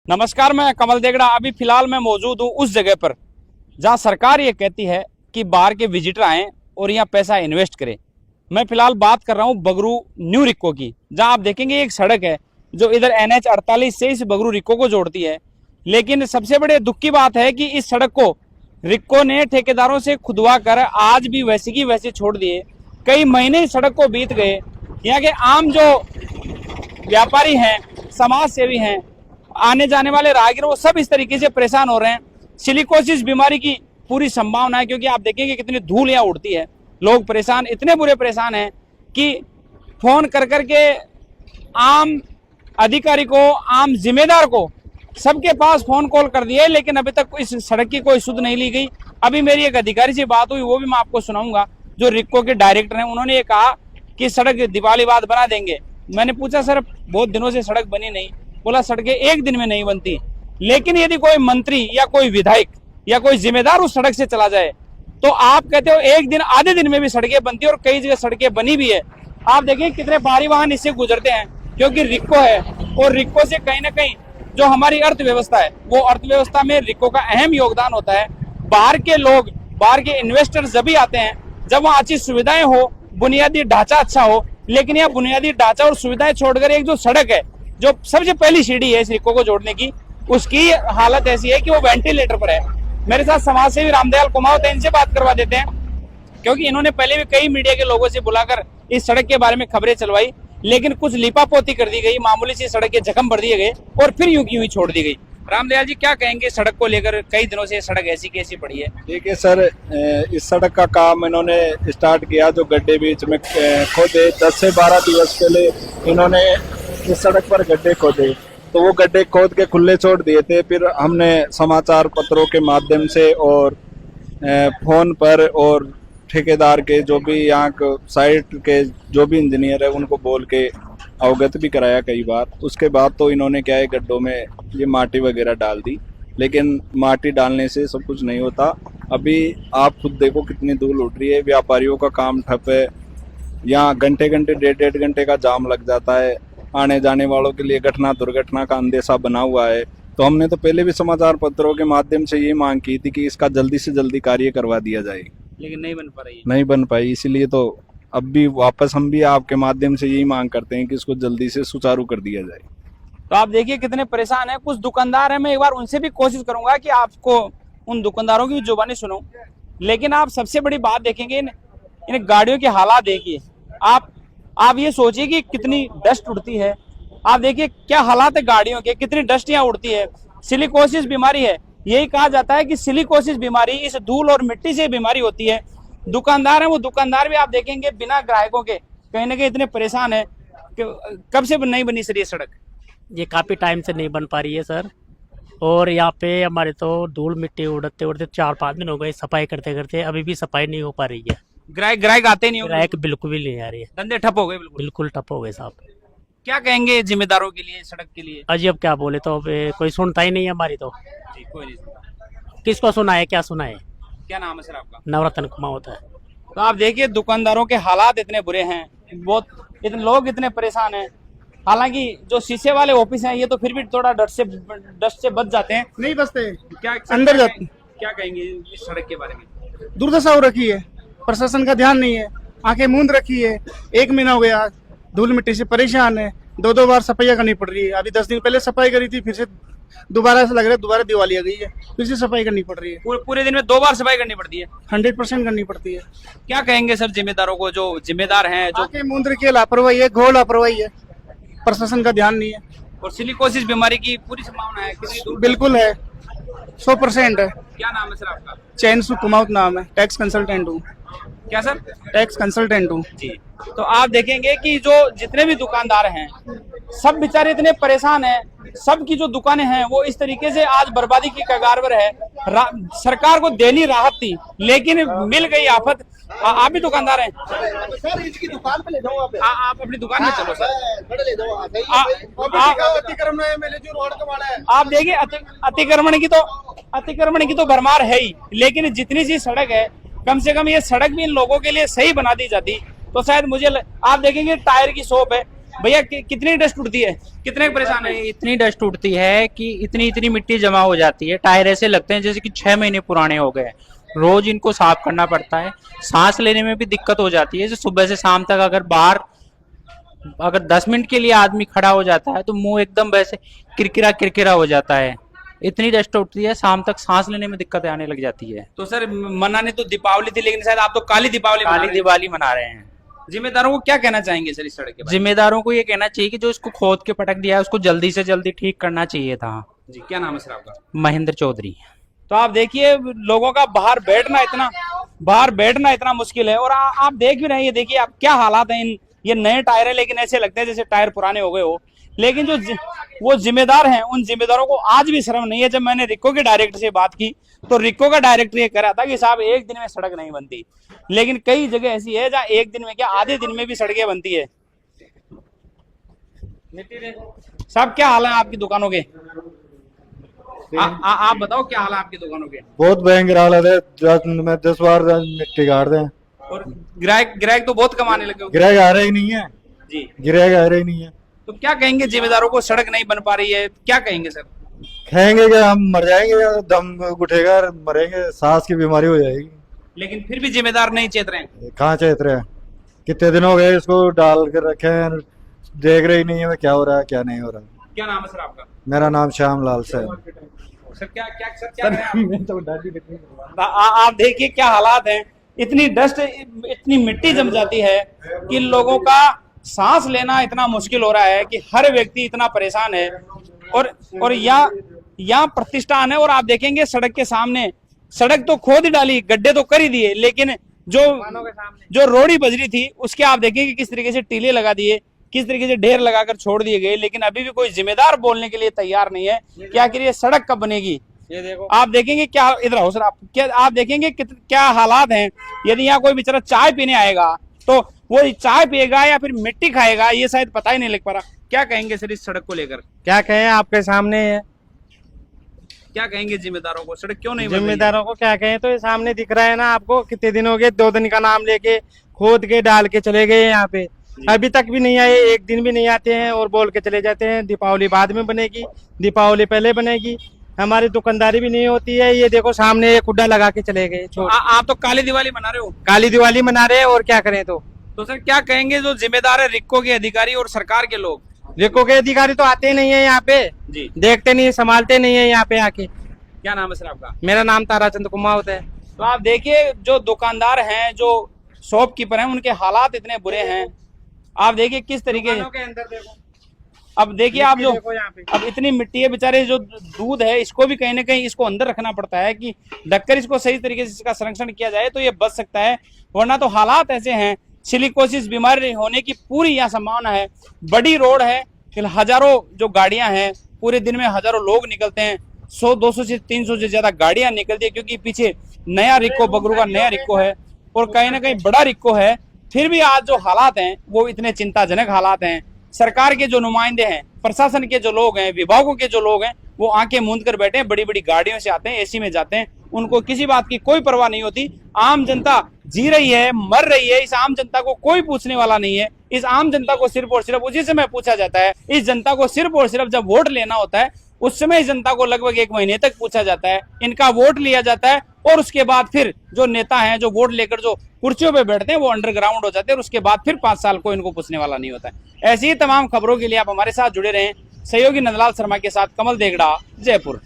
नमस्कार, मैं कमल देगड़ा। अभी फिलहाल मैं मौजूद हूँ उस जगह पर जहाँ सरकार ये कहती है कि बाहर के विजिटर आएं और यहाँ पैसा इन्वेस्ट करें। मैं फिलहाल बात कर रहा हूँ बगरू न्यू रिक्को की, जहाँ आप देखेंगे एक सड़क है जो इधर NH 48 से इस बगरू रिक्को को जोड़ती है। लेकिन सबसे बड़े दुख की बात है कि इस सड़क को रिक्को ने ठेकेदारों से खुदवा कर आज भी वैसे की वैसे छोड़ दिए। कई महीने इस सड़क को बीत गए। यहाँ के आम जो व्यापारी हैं, समाज सेवी हैं, आने जाने वाले राहगीर, वो सब इस तरीके से परेशान हो रहे हैं। सिलिकोसिस बीमारी की पूरी संभावना है, क्योंकि आप देखेंगे कितनी धूल यहाँ उड़ती है। लोग परेशान, इतने बुरे परेशान हैं कि फोन कर करके आम अधिकारी को, आम जिम्मेदार को, सबके पास फोन कॉल कर दिए, लेकिन अभी तक इस सड़क की कोई सुध नहीं ली गई। अभी मेरी एक अधिकारी से बात हुई, वो भी मैं आपको सुनाऊंगा, जो रिक्को के डायरेक्टर हैं। उन्होंने ये कहा कि सड़क दिवाली बाद बना देंगे। मैंने पूछा, सर बहुत दिनों से सड़क बनी नहीं। बोला सड़कें एक दिन में नहीं बनती, लेकिन यदि कोई मंत्री या कोई विधायक या कोई जिम्मेदार उस सड़क से चला जाए तो आप कहते हो एक दिन, आधे दिन में भी सड़कें बनती है, और कई जगह सड़कें बनी भी है। आप देखिए कितने भारी वाहन इससे गुजरते हैं, क्योंकि रिक्को है, और रिक्को से कहीं ना कहीं जो हमारी अर्थव्यवस्था है, वो अर्थव्यवस्था में रिक्को का अहम योगदान होता है। बाहर के लोग, बाहर के इन्वेस्टर्स जब भी आते हैं जब वहाँ अच्छी सुविधाएं हो, बुनियादी ढांचा अच्छा हो। लेकिन यह बुनियादी ढांचा और सुविधाएं छोड़कर एक जो सड़क है, जो सबसे पहली सीढ़ी है इस रिक्को को जोड़ने की, उसकी हालत ऐसी है कि वो वेंटिलेटर पर है। मेरे साथ समाज सेवी रामदयाल कुमावत है, इनसे बात करवा देते हैं, क्योंकि इन्होंने पहले भी कई मीडिया के लोगों से बुलाकर इस सड़क के बारे में खबरें चलवाई, लेकिन कुछ लिपापोती कर दी गई, मामूली सी सड़क के जख्म भर दिए गए और फिर यूं की यूं छोड़ दी गई। रामदयाल जी, क्या कहेंगे सड़क को लेकर? कई दिनों से सड़क ऐसी की ऐसी पड़ी है। देखिए सर, इस सड़क का काम इन्होंने स्टार्ट किया, जो गड्ढे बीच में खोदे 10 से 12 दिवस पहले इन्होंने इस सड़क पर गड्ढे खोदे, तो वो गड्ढे खोद के खुले छोड़ दिए थे। फिर हमने समाचार पत्रों के माध्यम से और फोन पर और ठेकेदार के, जो भी यहाँ साइट के जो भी इंजीनियर है, उनको बोल के अवगत भी कराया कई बार। उसके बाद तो इन्होंने क्या है, गड्ढों में ये माटी वगैरह डाल दी, लेकिन माटी डालने से सब कुछ नहीं होता। अभी आप खुद देखो कितनी धूल उड़ रही है, व्यापारियों का काम ठप है, यहाँ घंटे घंटे, डेढ़ घंटे का जाम लग जाता है। आने जाने वालों के लिए घटना दुर्घटना का अंदेशा बना हुआ है। तो हमने तो पहले भी समाचार पत्रों के माध्यम से ये मांग की थी कि इसका जल्दी से जल्दी कार्य करवा दिया जाए, लेकिन नहीं बन पा रही है। नहीं बन पाई, इसीलिए तो अब भी वापस हम भी आपके माध्यम से यही मांग करते हैं कि इसको जल्दी से सुचारू कर दिया जाए। तो आप देखिए कितने परेशान हैं। कुछ दुकानदार हैं, मैं एक बार उनसे भी कोशिश करूंगा कि आपको उन दुकानदारों की जुबानी सुनो, लेकिन आप सबसे बड़ी बात देखेंगे, इन गाड़ियों के हालात देखिए। आप ये सोचिए कि कितनी डस्ट उड़ती है। आप देखिए क्या हालात है गाड़ियों के, कितनी डस्ट यहाँ उड़ती है। सिलिकोसिस बीमारी है, यही कहा जाता है कि सिलिकोसिस बीमारी इस धूल और मिट्टी से बीमारी होती है। दुकानदार है, वो दुकानदार भी आप देखेंगे बिना ग्राहकों के कहीं ना कहीं इतने परेशान है कि कब से नहीं बनी सर ये सड़क? ये काफ़ी टाइम से नहीं बन पा रही है सर। और यहाँ पे हमारे तो धूल मिट्टी उड़ते उड़ते 4-5 दिन हो गए सफाई करते करते, अभी भी सफाई नहीं हो पा रही है। ग्राहक आते नहीं होंगे? ग्राहक बिल्कुल भी नहीं आ रही है, धंधे ठप हो गए बिल्कुल ठप हो गए साहब। क्या कहेंगे जिम्मेदारों के लिए, सड़क के लिए? अजी अब क्या बोले, तो अब कोई सुनता ही नहीं है हमारी तो। जी, कोई नहीं सुनता। किसको सुनाए, क्या सुनाए। क्या नाम है सर आपका? नवरत्न कुमावत है। तो आप देखिए दुकानदारों के हालात इतने बुरे हैं, बहुत इतने लोग इतने परेशान हैं। हालांकि जो शीशे वाले ऑफिस हैं ये तो फिर भी थोड़ा डस्ट से बच जाते हैं। नहीं बचते, क्या अंदर जाते। क्या कहेंगे इस सड़क के बारे में? दुर्दशा हो रखी है, प्रशासन का ध्यान नहीं है, आंखें मूंद रखी है। 1 महीना हो गया, धूल मिट्टी से परेशान है। 2-2 बार सफाई करनी पड़ रही है। अभी 10 दिन पहले सफाई करी थी, फिर से दोबारा ऐसा लग रहा है दोबारा दिवाली आ गई है, फिर से सफाई करनी पड़ रही है। पूरे दिन में 2 बार सफाई करनी पड़ती है? 100% करनी पड़ती है। क्या कहेंगे सर जिम्मेदारों को, जो जिम्मेदार हैं, जो आंखें मूंद रखी है, लापरवाही है, घोर लापरवाही है, प्रशासन का ध्यान नहीं है। और सिलिकोसिस बीमारी की पूरी संभावना है कितनी दूर? बिल्कुल है, 100% है। क्या नाम है सर आपका? चैनसु कुमावत नाम है, टैक्स कंसल्टेंट हूँ। क्या सर? टैक्स कंसल्टेंट हूँ जी। तो आप देखेंगे कि जो जितने भी दुकानदार हैं सब बेचारे इतने परेशान हैं। सबकी जो दुकानें हैं वो इस तरीके से आज बर्बादी की कगार पर है। सरकार को देनी राहत थी, लेकिन मिल गई आफत। आप भी दुकानदार हैं सर, इसकी दुकान पे ले जाओ आप अपनी दुकान में चलो सर। ले जाओ आप देखिए अतिक्रमण की तो भरमार है ही, लेकिन जितनी सी सड़क है, कम से कम ये सड़क भी इन लोगों के लिए सही बना दी जाती तो शायद आप देखेंगे टायर की शॉप है, भैया कितनी डस्ट उड़ती है, कितने परेशान है? इतनी डस्ट उड़ती है कि इतनी इतनी मिट्टी जमा हो जाती है, टायर ऐसे लगते हैं जैसे कि 6 महीने पुराने हो गए। रोज इनको साफ करना पड़ता है, सांस लेने में भी दिक्कत हो जाती है। जैसे सुबह से शाम तक अगर 10 मिनट के लिए आदमी खड़ा हो जाता है तो मुंह एकदम वैसे किरकिरा किरकिरा हो जाता है। इतनी डस्ट उठती है, शाम तक सांस लेने में दिक्कत आने लग जाती है। तो सर मनाने तो दीपावली थी, लेकिन शायद आप तो काली दीपावली मना काली रहे हैं। दिवाली मना रहे हैं। जिम्मेदारों को क्या कहना चाहेंगे सर इस सड़क के बारे जिम्मेदारों को ये कहना चाहिए कि जो इसको खोद के पटक दिया है उसको जल्दी से जल्दी ठीक करना चाहिए था। में? जी, क्या नाम है सर आपका? महेंद्र चौधरी। तो आप देखिए लोगों का बाहर बैठना इतना मुश्किल है। और आप देख भी रहे हैं, ये देखिए आप क्या हालात हैं। ये नए टायर है, लेकिन ऐसे लगते हैं जैसे टायर पुराने हो गए हो। लेकिन वो जिम्मेदार हैं, उन जिम्मेदारों को आज भी शर्म नहीं है। जब मैंने रिक्को के डायरेक्टर से बात की तो रिक्को का डायरेक्टर ये कह रहा था कि साहब एक दिन में सड़क नहीं बनती, लेकिन कई जगह ऐसी है जहाँ एक दिन में क्या आधे दिन में भी सड़कें बनती है। साहब क्या हाल है आपकी दुकानों के? आप बताओ क्या हाल है आपकी दुकानों के? बहुत भयंकर हालत है। मैं 10 बार मिट्टी गाड़ दें, और ग्राहक तो बहुत कम आने लगे होंगे। गिराएगा आ रहा ही नहीं है, जी, गिराएगा आ रहा ही नहीं है। तो क्या कहेंगे जिम्मेदारों को? सड़क नहीं बन पा रही है, क्या कहेंगे सर? खाएंगे क्या, हम मर जाएंगे या दम उठेगा, मरेंगे, सांस की बीमारी हो जाएगी। लेकिन फिर भी जिम्मेदार नहीं चेत रहे हैं। कहाँ चेत रहे हैं? कितने दिन हो गए इसको डाल कर रखे हैं, देख रहे ही नहीं है क्या हो रहा है क्या नहीं हो रहा। क्या नाम है सर आपका? मेरा नाम श्याम लाल से है। सर क्या कह रहे हैं आप देखिए क्या हालात हैं। इतनी डस्ट, इतनी मिट्टी जम जाती है कि लोगों का सांस लेना इतना मुश्किल हो रहा है कि हर व्यक्ति इतना परेशान है। और यहाँ प्रतिष्ठान है, और आप देखेंगे सड़क के सामने, सड़क तो खोद ही डाली, गड्ढे तो कर ही दिए, लेकिन जो रोड़ी बजरी थी उसके आप देखेंगे किस तरीके से टीले लगा दिए, किस तरीके से ढेर लगाकर छोड़ दिए गए। लेकिन अभी भी कोई जिम्मेदार बोलने के लिए तैयार नहीं है कि आखिर ये सड़क कब बनेगी। ये देखो आप देखेंगे क्या, इधर आओ सर आप देखेंगे क्या हालात हैं। यदि यहाँ कोई बेचारा चाय पीने आएगा तो वो चाय पिएगा या फिर मिट्टी खाएगा, ये शायद पता ही नहीं लग पा रहा। क्या कहेंगे सर इस सड़क को लेकर? क्या कहें, आपके सामने है। क्या कहेंगे जिम्मेदारों को? सड़क क्यों नहीं बन रही है? जिम्मेदारों को क्या कहें, तो ये सामने दिख रहा है ना आपको, कितने दिन हो गए, 2 दिन का नाम लेके खोद के डाल के चले गए यहाँ पे, अभी तक भी नहीं आए, एक दिन भी नहीं आते हैं और बोल के चले जाते हैं दीपावली बाद में बनेगी, दीपावली पहले बनेगी। हमारी दुकानदारी भी नहीं होती है। ये देखो सामने एक कुड्डा लगा के चले गए। आप तो काली दिवाली मना रहे हो। काली दिवाली मना रहे हैं, और क्या करें। तो सर क्या कहेंगे जो जिम्मेदार है, रिक्को के अधिकारी और सरकार के लोग? रिक्को के अधिकारी तो आते नहीं है यहाँ पे, जी, देखते नहीं, संभालते नहीं है यहाँ पे आके। क्या नाम है सर आपका? मेरा नाम ताराचंद कुमावत है। तो आप देखिए जो दुकानदार हैं, जो शॉपकीपर हैं, उनके हालात इतने बुरे हैं। आप देखिए किस तरीके के अंदर देखो, अब देखिए आप जो यहाँ पे अब इतनी मिट्टी है, बेचारे जो दूध है इसको भी कहीं ना कहीं इसको अंदर रखना पड़ता है कि ढककर इसको सही तरीके से इसका संरक्षण किया जाए तो ये बच सकता है, वरना तो हालात ऐसे हैं। सिलिकोसिस बीमारी होने की पूरी यहाँ संभावना है। बड़ी रोड है, हजारों जो गाड़ियां हैं, पूरे दिन में हजारों लोग निकलते हैं, 100-200 से 300 से ज्यादा गाड़ियां निकलती है, क्योंकि पीछे नया रिक्को, बगरू का नया रिक्को है और कहीं ना कहीं बड़ा रिक्को है। फिर भी आज जो हालात हैं वो इतने चिंताजनक हालात हैं। सरकार के जो नुमाइंदे हैं, प्रशासन के जो लोग हैं, विभागों के जो लोग हैं, वो आंखें मूंद कर बैठे हैं, बड़ी बड़ी गाड़ियों से आते हैं, एसी में जाते हैं, उनको किसी बात की कोई परवाह नहीं होती। आम जनता जी रही है, मर रही है, इस आम जनता को कोई पूछने वाला नहीं है। इस आम जनता को सिर्फ और सिर्फ उसी समय पूछा जाता है। इस जनता को सिर्फ और सिर्फ जब वोट लेना होता है उस समय इस जनता को लगभग 1 महीने तक पूछा जाता है, इनका वोट लिया जाता है, और उसके बाद फिर जो नेता हैं, जो वोट लेकर जो कुर्सियों पे बैठते हैं, वो अंडरग्राउंड हो जाते हैं, और उसके बाद फिर 5 साल को इनको पूछने वाला नहीं होता है। ऐसी ही तमाम खबरों के लिए आप हमारे साथ जुड़े रहें। सहयोगी नंदलाल शर्मा के साथ कमल देगड़ा, जयपुर।